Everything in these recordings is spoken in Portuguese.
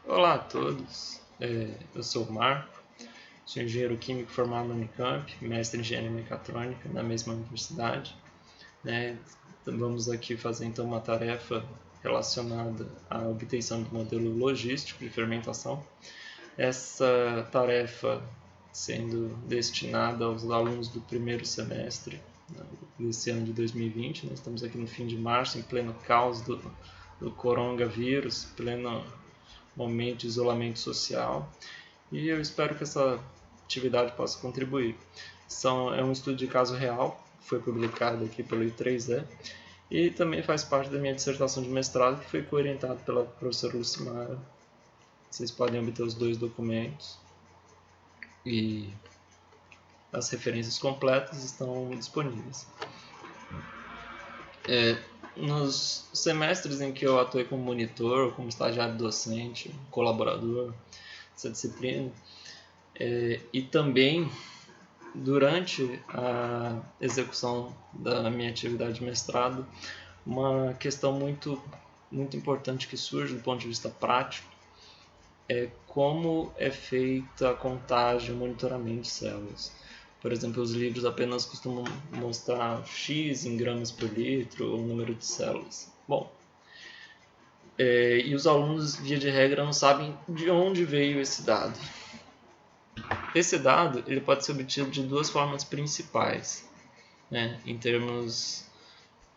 Olá a todos, eu sou o Marco, sou engenheiro químico formado na Unicamp, mestre em engenharia mecatrônica na mesma universidade. Então, vamos aqui fazer então uma tarefa relacionada à obtenção do modelo logístico de fermentação. Essa tarefa sendo destinada aos alunos do primeiro semestre desse ano de 2020. Nós estamos aqui no fim de março, em pleno caos do coronavírus, pleno momento de isolamento social, e eu espero que essa atividade possa contribuir. É um estudo de caso real, foi publicado aqui pelo I3E, e também faz parte da minha dissertação de mestrado, que foi coorientada pela professora Lucimara. Vocês podem obter os dois documentos e as referências completas estão disponíveis. Nos semestres em que eu atuei como monitor, como estagiário docente, colaborador dessa disciplina, e também durante a execução da minha atividade de mestrado, uma questão muito importante que surge do ponto de vista prático é como é feita a contagem e o monitoramento de células. Por exemplo, os livros apenas costumam mostrar X em gramas por litro ou número de células. Bom, e os alunos, via de regra, não sabem de onde veio esse dado. Esse dado ele pode ser obtido de duas formas principais, em termos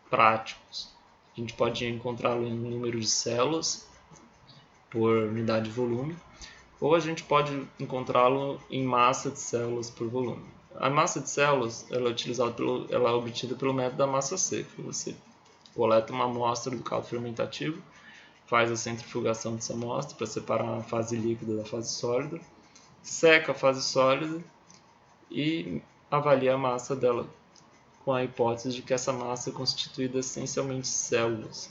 práticos. A gente pode encontrá-lo em número de células por unidade de volume, ou a gente pode encontrá-lo em massa de células por volume. A massa de células ela é obtida pelo método da massa seca. Você coleta uma amostra do caldo fermentativo, faz a centrifugação dessa amostra para separar a fase líquida da fase sólida, seca a fase sólida e avalia a massa dela, com a hipótese de que essa massa é constituída essencialmente de células.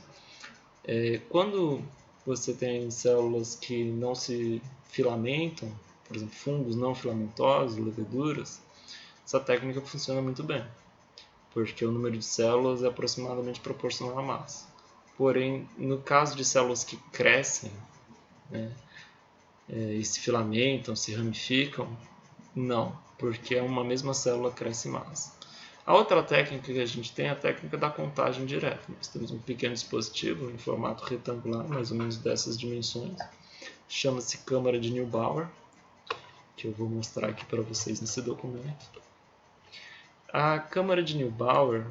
Quando você tem células que não se filamentam, por exemplo, fungos não filamentosos, leveduras, essa técnica funciona muito bem, porque o número de células é aproximadamente proporcional à massa. Porém, no caso de células que crescem, e se filamentam, se ramificam, não, porque uma mesma célula cresce em massa. A outra técnica que a gente tem é a técnica da contagem direta. Nós temos um pequeno dispositivo em formato retangular, mais ou menos dessas dimensões, chama-se câmara de Neubauer, que eu vou mostrar aqui para vocês nesse documento. A câmara de Neubauer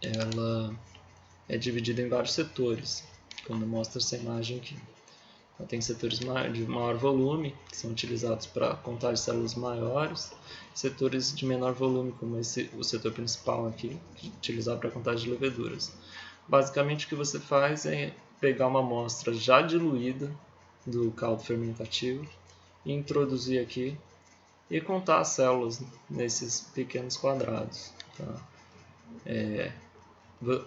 ela é dividida em vários setores, quando eu mostro essa imagem aqui. Ela tem setores de maior volume, que são utilizados para contar células maiores, setores de menor volume, como o setor principal aqui, utilizado para contar de leveduras. Basicamente o que você faz é pegar uma amostra já diluída do caldo fermentativo e introduzir aqui e contar as células nesses pequenos quadrados. Tá?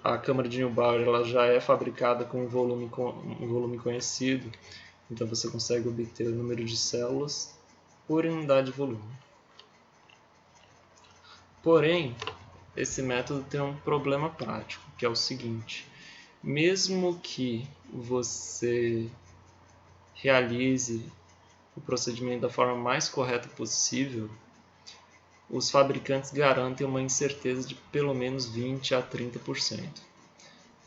A câmara de Neubauer ela já é fabricada com um volume conhecido, então você consegue obter o número de células por unidade de volume. Porém, esse método tem um problema prático, que é o seguinte: mesmo que você realize o procedimento da forma mais correta possível, os fabricantes garantem uma incerteza de pelo menos 20 a 30%.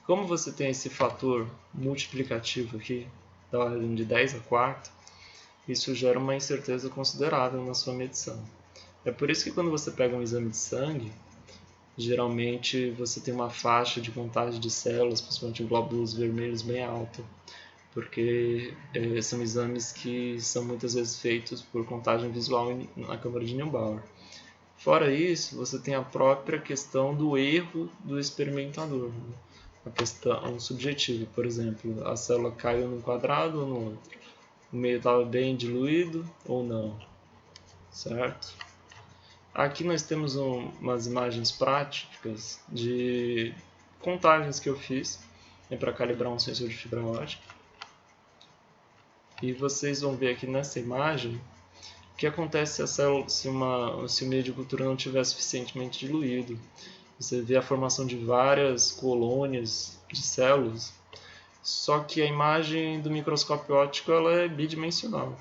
Como você tem esse fator multiplicativo aqui, da ordem de 10 a quarta, isso gera uma incerteza considerável na sua medição. É por isso que quando você pega um exame de sangue, geralmente você tem uma faixa de contagem de células, principalmente glóbulos vermelhos, bem alta, porque são exames que são muitas vezes feitos por contagem visual na câmara de Neubauer. Fora isso, você tem a própria questão do erro do experimentador, a questão subjetiva, por exemplo, a célula caiu num quadrado ou no outro, o meio estava bem diluído ou não, certo? Aqui nós temos umas imagens práticas de contagens que eu fiz para calibrar um sensor de fibra ótica. E vocês vão ver aqui nessa imagem o que acontece se o meio de cultura não estiver suficientemente diluído. Você vê a formação de várias colônias de células, só que a imagem do microscópio óptico ela é bidimensional.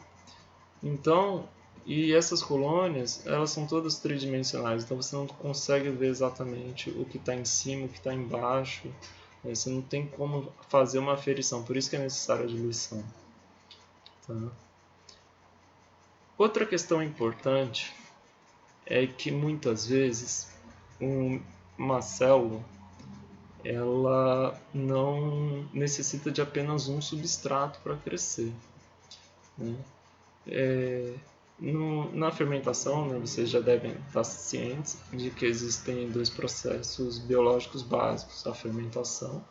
Então, e essas colônias, elas são todas tridimensionais, então você não consegue ver exatamente o que está em cima, o que está embaixo, você não tem como fazer uma aferição, por isso que é necessária a diluição. Tá? Outra questão importante é que muitas vezes uma célula ela não necessita de apenas um substrato para crescer. Né? Na fermentação, né, vocês já devem estar cientes de que existem dois processos biológicos básicos. A fermentação,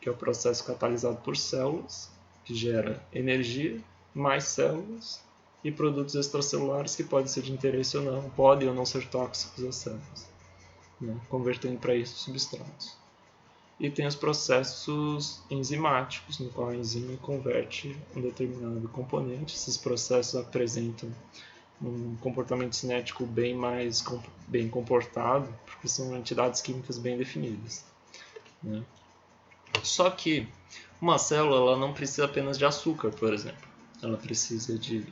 que é o processo catalisado por células, que gera energia, mais células, e produtos extracelulares que podem ser de interesse ou não, podem ou não ser tóxicos às células, né, convertendo para isso substratos. E tem os processos enzimáticos, no qual a enzima converte um determinado componente. Esses processos apresentam um comportamento cinético bem comportado, porque são entidades químicas bem definidas. Né? Só que uma célula ela não precisa apenas de açúcar, por exemplo. Ela precisa de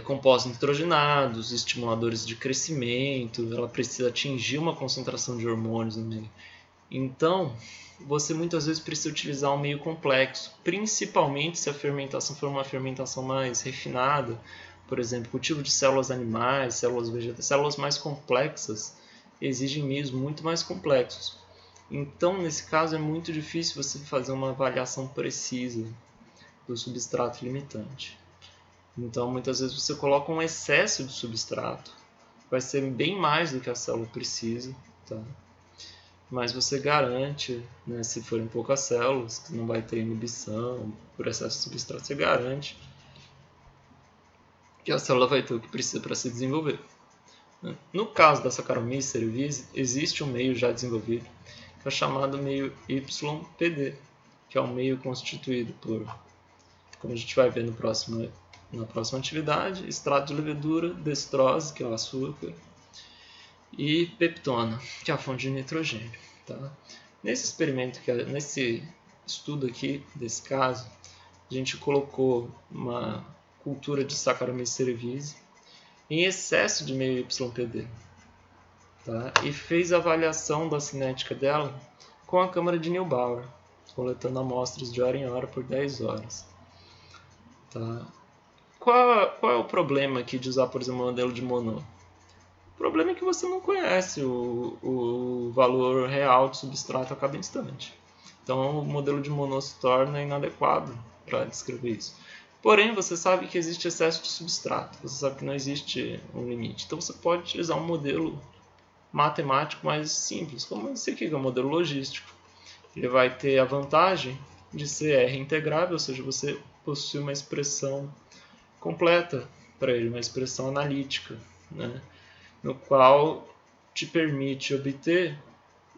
compostos nitrogenados, estimuladores de crescimento, ela precisa atingir uma concentração de hormônios no meio. Então, você muitas vezes precisa utilizar um meio complexo, principalmente se a fermentação for uma fermentação mais refinada, por exemplo, cultivo de células animais, células vegetais, células mais complexas exigem meios muito mais complexos. Então, nesse caso, é muito difícil você fazer uma avaliação precisa do substrato limitante. Então, muitas vezes você coloca um excesso de substrato, vai ser bem mais do que a célula precisa, tá? Mas você garante, né, se forem poucas células, que não vai ter inibição por excesso de substrato, você garante que a célula vai ter o que precisa para se desenvolver. No caso da Saccharomyces cerevisiae, existe um meio já desenvolvido, que é chamado meio YPD, que é um meio constituído por, como a gente vai ver na próxima atividade, extrato de levedura, destrose, que é o açúcar, e peptona, que é a fonte de nitrogênio. Tá? Nesse estudo aqui, desse caso, a gente colocou uma cultura de Saccharomyces cerevisiae em excesso de meio YPD. Tá? E fez a avaliação da cinética dela com a câmara de Neubauer, coletando amostras de hora em hora por 10 horas. Tá? Qual é o problema aqui de usar, por exemplo, o modelo de Monod? O problema é que você não conhece o valor real de substrato a cada instante. Então, o modelo de Monod se torna inadequado para descrever isso. Porém, você sabe que existe excesso de substrato. Você sabe que não existe um limite. Então, você pode utilizar um modelo matemático mais simples, como esse aqui, que é o modelo logístico. Ele vai ter a vantagem de ser R integrável, ou seja, você possui uma expressão completa para ele, uma expressão analítica, né? No qual te permite obter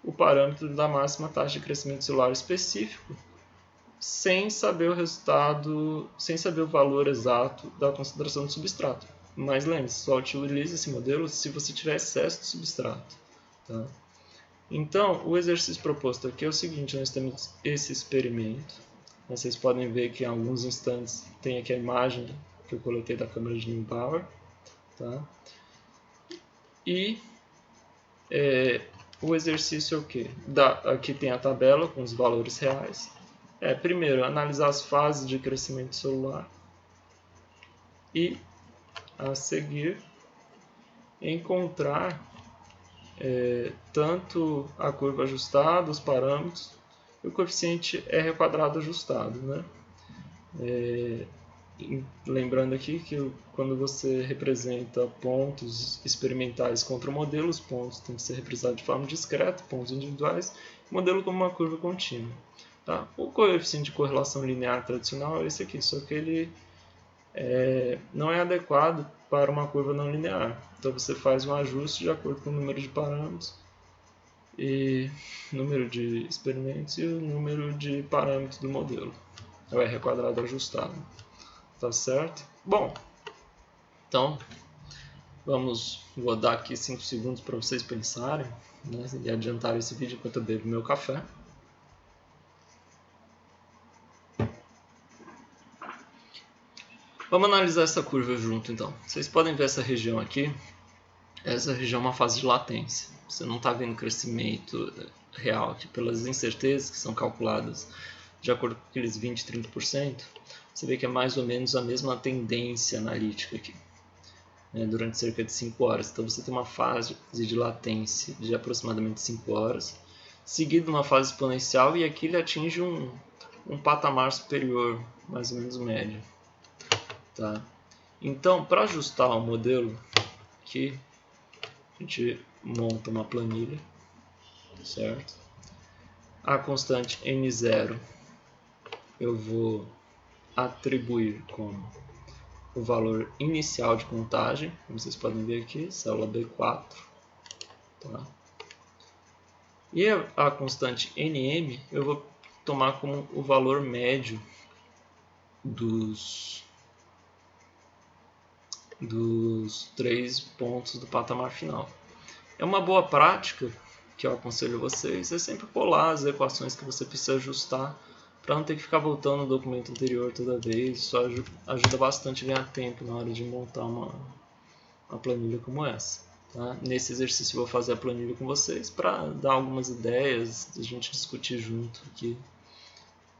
o parâmetro da máxima taxa de crescimento celular específico, sem saber o resultado, sem saber o valor exato da concentração do substrato. Mas lembre-se, só utilize esse modelo se você tiver excesso de substrato. Tá? Então, o exercício proposto aqui é o seguinte, nós temos esse experimento. Vocês podem ver que em alguns instantes tem aqui a imagem que eu coletei da câmara de Neubauer. Tá? E o exercício é o quê? Aqui tem a tabela com os valores reais. Primeiro, analisar as fases de crescimento celular. E, a seguir, encontrar tanto a curva ajustada, os parâmetros, e o coeficiente R quadrado ajustado. Né? Lembrando aqui que quando você representa pontos experimentais contra o modelo, os pontos têm que ser representados de forma discreta, pontos individuais, modelo como uma curva contínua. Tá? O coeficiente de correlação linear tradicional é esse aqui, só que ele não é adequado para uma curva não linear. Então você faz um ajuste de acordo com o número de parâmetros, e número de experimentos e o número de parâmetros do modelo. É o R quadrado ajustado. Tá certo? Bom, então vou dar aqui 5 segundos para vocês pensarem, né, e adiantar esse vídeo enquanto eu bebo meu café. Vamos analisar essa curva junto então. Vocês podem ver essa região aqui. Essa região é uma fase de latência. Você não está vendo crescimento real aqui pelas incertezas que são calculadas de acordo com aqueles 20, 30%. Você vê que é mais ou menos a mesma tendência analítica aqui, né, durante cerca de 5 horas. Então você tem uma fase de latência de aproximadamente 5 horas, seguido uma fase exponencial, e aqui ele atinge um patamar superior, mais ou menos médio. Tá? Então, para ajustar o modelo aqui, a gente monta uma planilha, certo? A constante N0 eu vou atribuir como o valor inicial de contagem, como vocês podem ver aqui, célula B4. Tá? E a constante Nm eu vou tomar como o valor médio dos 3 pontos do patamar final. É uma boa prática que eu aconselho vocês, é sempre colar as equações que você precisa ajustar para não ter que ficar voltando no documento anterior toda vez. Isso ajuda bastante a ganhar tempo na hora de montar uma planilha como essa. Tá? Nesse exercício eu vou fazer a planilha com vocês para dar algumas ideias, a gente discutir junto aqui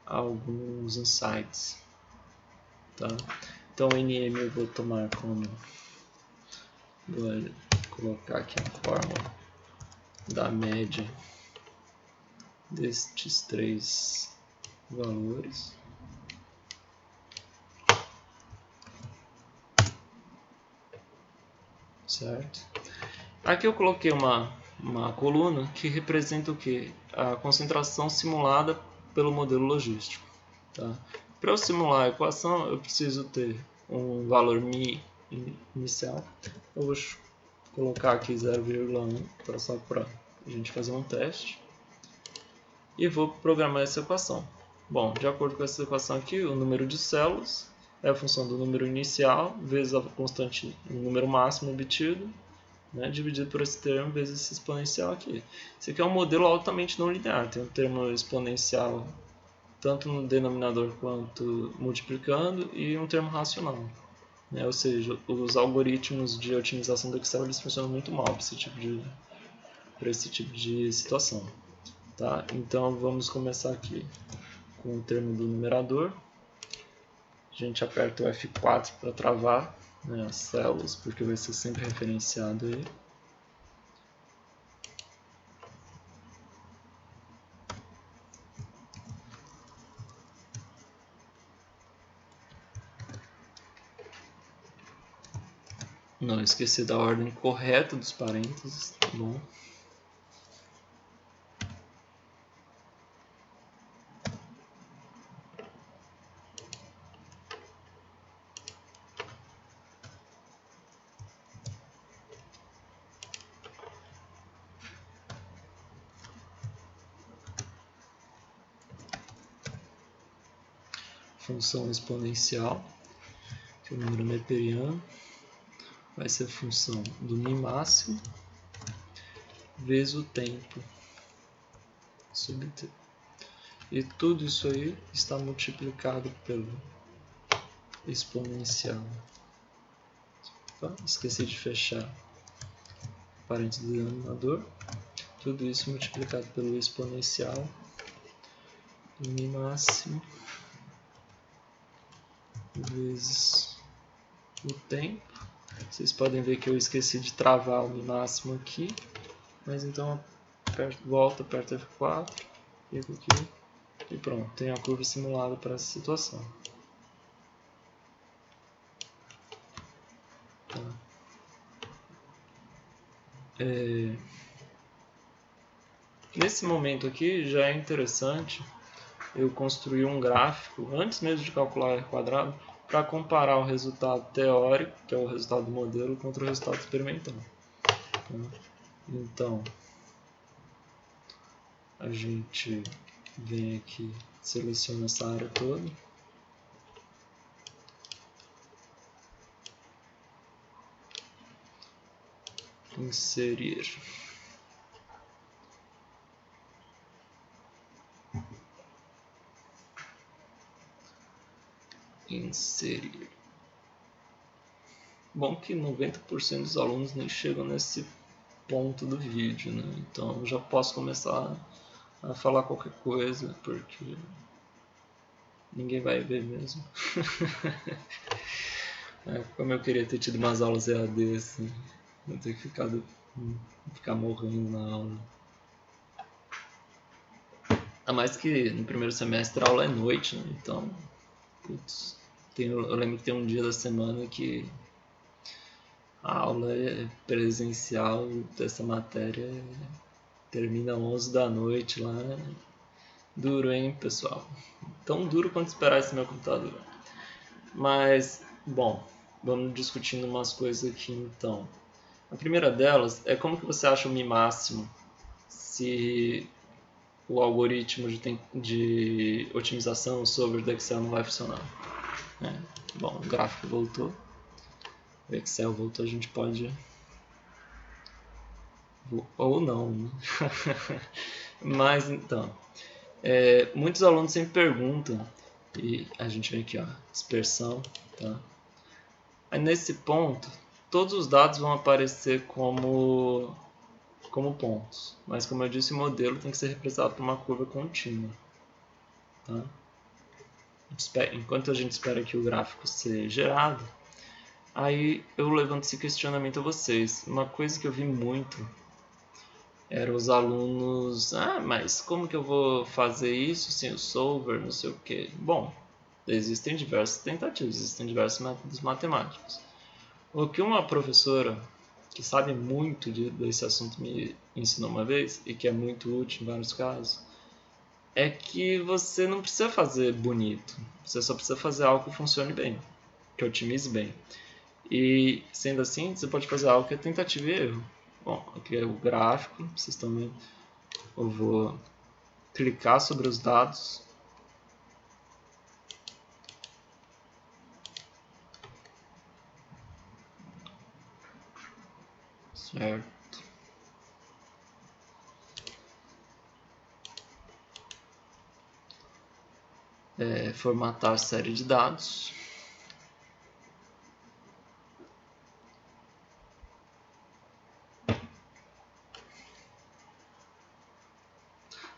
alguns insights. Tá? Então Nm eu vou tomar como, vou colocar aqui a fórmula da média destes 3 valores. Certo? Aqui eu coloquei uma coluna que representa o que? A concentração simulada pelo modelo logístico. Tá? Para eu simular a equação, eu preciso ter um valor μ inicial. Eu vou colocar aqui 0,1 só para a gente fazer um teste. E vou programar essa equação. Bom, de acordo com essa equação aqui, o número de células é a função do número inicial vezes a constante, o número máximo obtido, né, dividido por esse termo vezes esse exponencial aqui. Esse aqui é um modelo altamente não linear, tem um termo exponencial tanto no denominador quanto multiplicando e um termo racional. Né? Ou seja, os algoritmos de otimização do Excel eles funcionam muito mal para esse tipo de situação. Tá? Então vamos começar aqui com o termo do numerador. A gente aperta o F4 para travar, né, as células, porque vai ser sempre referenciado aí. Não esqueci da ordem correta dos parênteses, tá bom? Função exponencial, que é o número neperiano, vai ser a função do μ máximo vezes o tempo sub t. E tudo isso aí está multiplicado pelo exponencial. Esqueci de fechar o parênteses do denominador. Tudo isso multiplicado pelo exponencial do μ máximo vezes o tempo. Vocês podem ver que eu esqueci de travar o μ máximo aqui, mas então volta, aperta F4, fica aqui e pronto, tem a curva simulada para essa situação. Tá. Nesse momento aqui já é interessante eu construir um gráfico, antes mesmo de calcular R quadrado, para comparar o resultado teórico, que é o resultado do modelo, contra o resultado experimental. Então, a gente vem aqui, seleciona essa área toda. Inserir. Inserir. Bom que 90% dos alunos nem chegam nesse ponto do vídeo, né? Então eu já posso começar a falar qualquer coisa, porque ninguém vai ver mesmo. Como eu queria ter tido umas aulas EAD, assim, não ter que ficar morrendo na aula. A mais que no primeiro semestre a aula é noite, né? Então, putz, eu lembro que tem um dia da semana que a aula é presencial dessa matéria, termina 11 da noite lá. Duro, hein, pessoal? Tão duro quanto esperar esse meu computador. Mas, bom, vamos discutindo umas coisas aqui então. A primeira delas é como que você acha o Mi máximo se o algoritmo de otimização, o solver do Excel não vai funcionar. Bom, o gráfico voltou, o Excel voltou, a gente pode... ou não, né? Mas então, muitos alunos sempre perguntam, e a gente vem aqui, ó, dispersão, tá? Aí nesse ponto, todos os dados vão aparecer como pontos, mas como eu disse, o modelo tem que ser representado por uma curva contínua, tá? Enquanto a gente espera que o gráfico seja gerado, aí eu levanto esse questionamento a vocês. Uma coisa que eu vi muito era os alunos, mas como que eu vou fazer isso sem o solver, não sei o que. Bom, existem diversas tentativas, existem diversos métodos matemáticos. O que uma professora que sabe muito desse assunto me ensinou uma vez, e que é muito útil em vários casos, é que você não precisa fazer bonito, você só precisa fazer algo que funcione bem, que otimize bem. E sendo assim, você pode fazer algo que é tentativa e erro. Bom, aqui é o gráfico, vocês estão vendo. Eu vou clicar sobre os dados. Certo. Formatar série de dados.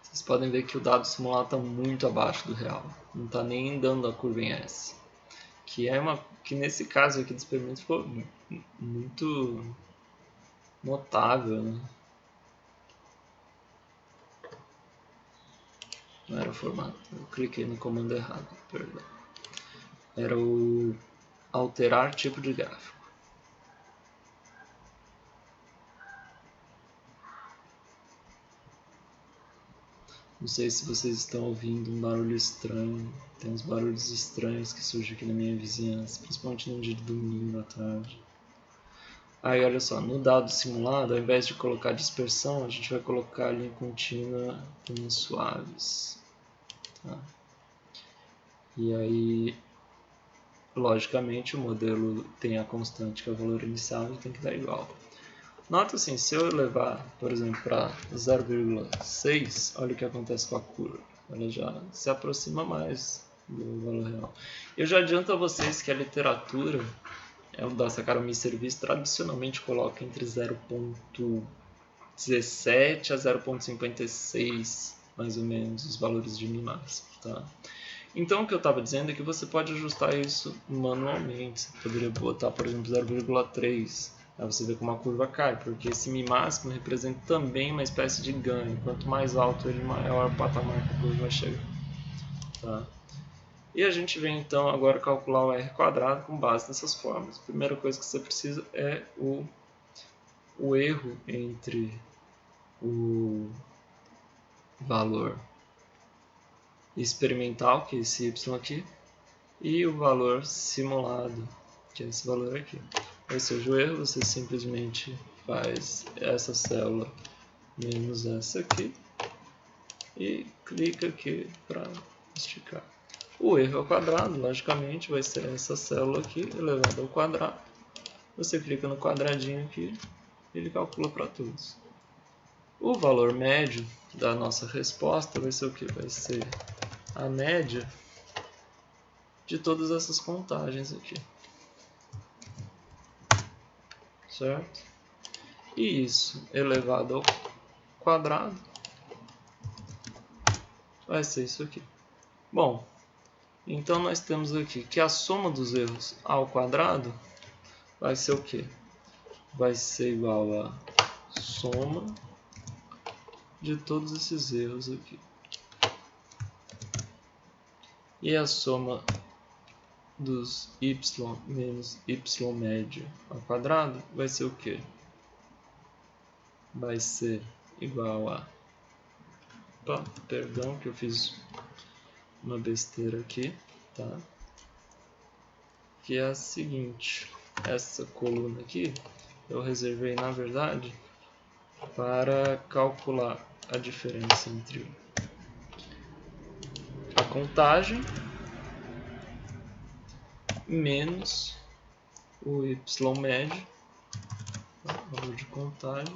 Vocês podem ver que o dado simulado está muito abaixo do real. Não está nem dando a curva em S. Que nesse caso aqui do experimento ficou muito notável, né? Não era o formato, eu cliquei no comando errado, perdão. Era o alterar tipo de gráfico. Não sei se vocês estão ouvindo um barulho estranho. Tem uns barulhos estranhos que surgem aqui na minha vizinhança, principalmente no dia de domingo à tarde. Aí olha só, no dado simulado, ao invés de colocar dispersão, a gente vai colocar a linha contínua em suaves. Tá? E aí, logicamente, o modelo tem a constante que é o valor inicial e tem que dar igual. Nota assim, se eu levar, por exemplo, para 0,6, olha o que acontece com a curva. Ela já se aproxima mais do valor real. Eu já adianto a vocês que a literatura da Saccharomyces cerevisiae tradicionalmente coloca entre 0,17 a 0,56, mais ou menos, os valores de Mi máximo. Tá? Então, o que eu estava dizendo é que você pode ajustar isso manualmente. Você poderia botar, por exemplo, 0,3. Aí você vê como a curva cai, porque esse Mi máximo representa também uma espécie de ganho. Quanto mais alto ele, maior o patamar que a curva vai chegar. Tá? E a gente vem então agora calcular o R quadrado com base nessas fórmulas. A primeira coisa que você precisa é o erro entre o valor experimental, que é esse Y aqui, e o valor simulado, que é esse valor aqui. Ou seja, o erro você simplesmente faz essa célula menos essa aqui e clica aqui para esticar. O erro ao quadrado, logicamente, vai ser essa célula aqui elevada ao quadrado. Você clica no quadradinho aqui e ele calcula para todos. O valor médio da nossa resposta vai ser o que? Vai ser a média de todas essas contagens aqui. certo? E isso elevado ao quadrado vai ser isso aqui. Bom, então nós temos aqui que a soma dos erros ao quadrado vai ser o quê? Vai ser igual a soma de todos esses erros aqui. E a soma dos y menos y médio ao quadrado vai ser o quê? Vai ser igual a... Opa, perdão que eu fiz uma besteira aqui, tá? Que é a seguinte, essa coluna aqui eu reservei na verdade para calcular a diferença entre a contagem menos o y médio, valor de contagem,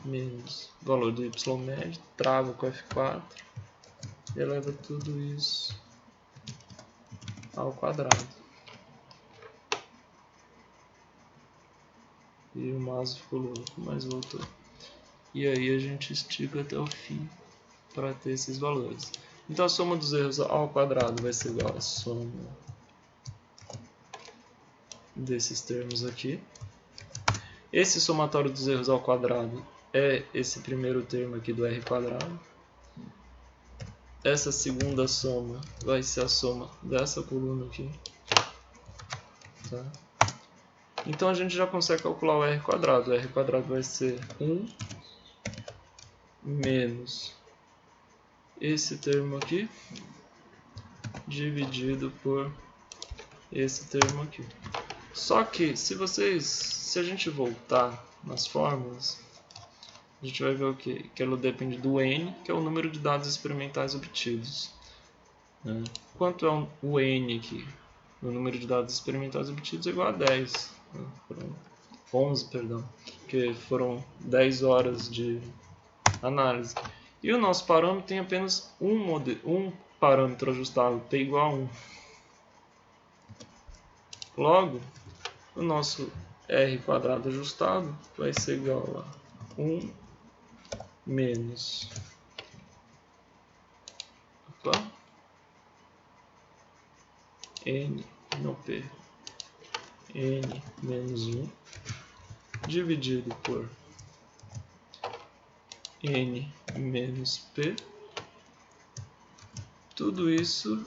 menos o valor do y médio, trava com F4 e eleva tudo isso ao quadrado. E o mouse ficou louco, mas voltou. E aí a gente estica até o fim para ter esses valores. Então a soma dos erros ao quadrado vai ser igual a soma desses termos aqui. Esse somatório dos erros ao quadrado é esse primeiro termo aqui do r quadrado. Essa segunda soma vai ser a soma dessa coluna aqui. Tá? Então a gente já consegue calcular o r quadrado. O r quadrado vai ser 1 menos esse termo aqui dividido por esse termo aqui. Só que se a gente voltar nas fórmulas, a gente vai ver o quê? Que ela depende do n, que é o número de dados experimentais obtidos. Né? Quanto é o n aqui? O número de dados experimentais obtidos é igual a 10. Né? 11, perdão. Porque foram 10 horas de análise. E o nosso parâmetro tem apenas um parâmetro ajustável, p igual a 1. Logo, o nosso r quadrado ajustado vai ser igual a 1 menos n no p, n menos 1 dividido por n menos p, tudo isso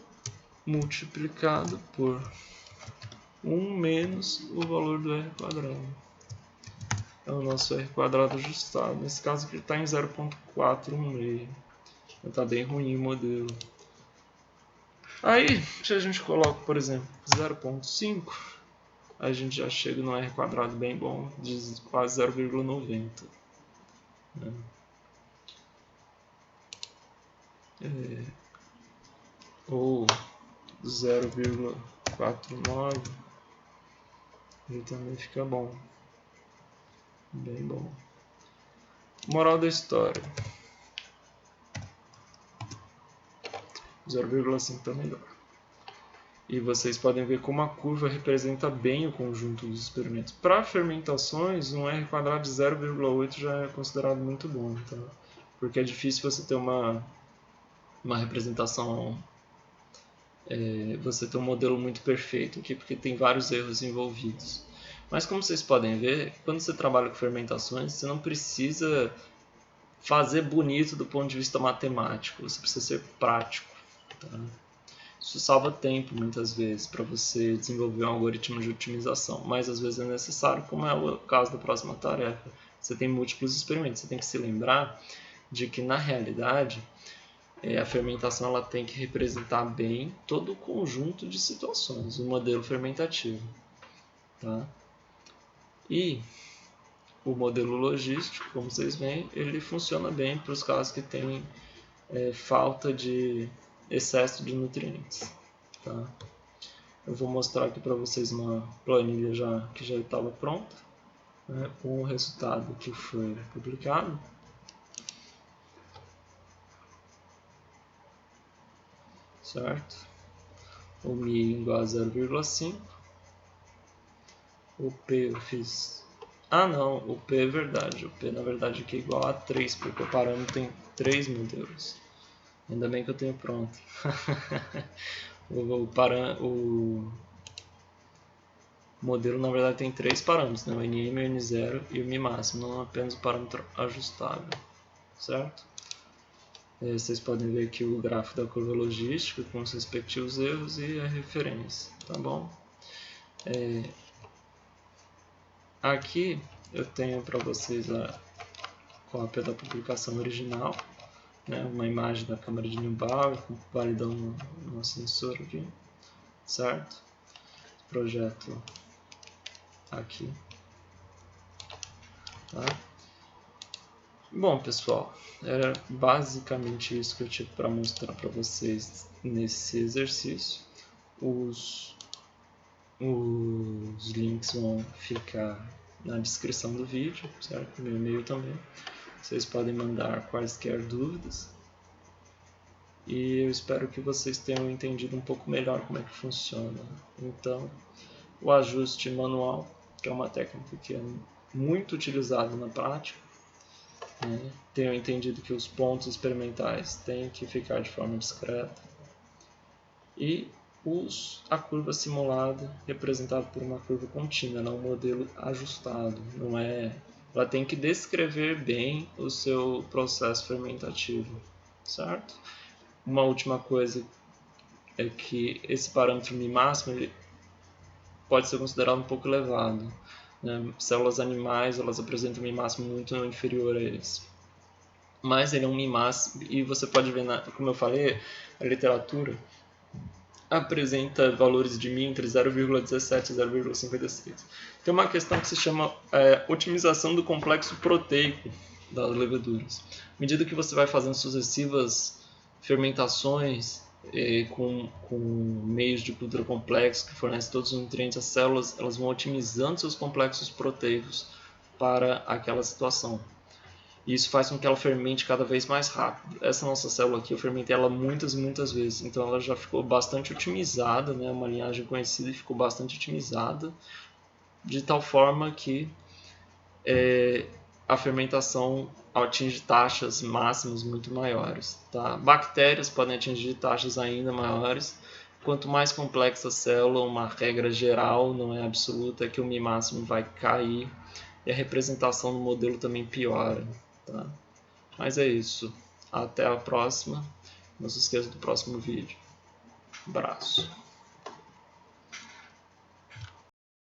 multiplicado por 1 menos o valor do r quadrado. É o nosso r quadrado ajustado. Nesse caso aqui está em 0.416. Está bem ruim o modelo. Aí, se a gente coloca, por exemplo, 0.5, a gente já chega no r quadrado bem bom, de quase 0,90. Ou 0,49, ele também fica bom. Bem bom. Moral da história. 0,5 está melhor. E vocês podem ver como a curva representa bem o conjunto dos experimentos. Para fermentações, um R quadrado de 0,8 já é considerado muito bom. Tá? Porque é difícil você ter uma representação, você ter um modelo muito perfeito aqui, porque tem vários erros envolvidos. Mas como vocês podem ver, quando você trabalha com fermentações, você não precisa fazer bonito do ponto de vista matemático, você precisa ser prático. Tá? Isso salva tempo muitas vezes para você desenvolver um algoritmo de otimização, mas às vezes é necessário, como é o caso da próxima tarefa. Você tem múltiplos experimentos, você tem que se lembrar de que na realidade a fermentação ela tem que representar bem todo o conjunto de situações, o modelo fermentativo. Tá? E o modelo logístico, como vocês veem, ele funciona bem para os casos que tem falta de excesso de nutrientes. Tá? Eu vou mostrar aqui para vocês uma planilha que já estava pronta, né, com o resultado que foi publicado. Certo? O Mi igual a 0,5. O P eu fiz Ah não, o P é verdade. O P na verdade aqui é igual a 3, porque o parâmetro tem 3 modelos. Ainda bem que eu tenho pronto. o modelo na verdade tem 3 parâmetros, né? O NM, o N0 e o Mi máximo, não apenas o parâmetro ajustável, certo? Vocês podem ver aqui o gráfico da curva logística com os respectivos erros e a referência, tá bom? Aqui eu tenho para vocês a cópia da publicação original, né? Uma imagem da câmera de Neubauer, validando no sensor aqui, certo? Projeto aqui, tá? Bom, pessoal, era basicamente isso que eu tive para mostrar para vocês nesse exercício. Os links vão ficar na descrição do vídeo, certo? Meu e-mail também. Vocês podem mandar quaisquer dúvidas. E eu espero que vocês tenham entendido um pouco melhor como é que funciona. Então, o ajuste manual, que é uma técnica que é muito utilizada na prática, né? Tenham entendido que os pontos experimentais têm que ficar de forma discreta. E a curva simulada representada por uma curva contínua, não um modelo ajustado. Não é, ela tem que descrever bem o seu processo fermentativo, certo? Uma última coisa é que esse parâmetro Mi máximo ele pode ser considerado um pouco elevado, né? Células animais elas apresentam um Mi máximo muito inferior a esse. Mas ele é um Mi máximo e você pode ver, como eu falei, a literatura apresenta valores de Mi entre 0,17 e 0,56. Tem uma questão que se chama otimização do complexo proteico das leveduras. À medida que você vai fazendo sucessivas fermentações com meios de cultura complexos que fornecem todos os nutrientes às células, elas vão otimizando seus complexos proteicos para aquela situação. E isso faz com que ela fermente cada vez mais rápido. Essa nossa célula aqui, eu fermentei ela muitas e muitas vezes, então ela já ficou bastante otimizada, né? Uma linhagem conhecida e ficou bastante otimizada, de tal forma que a fermentação atinge taxas máximas muito maiores. Tá? Bactérias podem atingir taxas ainda maiores. Quanto mais complexa a célula, uma regra geral, não é absoluta, é que o Mi máximo vai cair e a representação do modelo também piora. Tá? Mas é isso. Até a próxima. Não se esqueça do próximo vídeo. Abraço.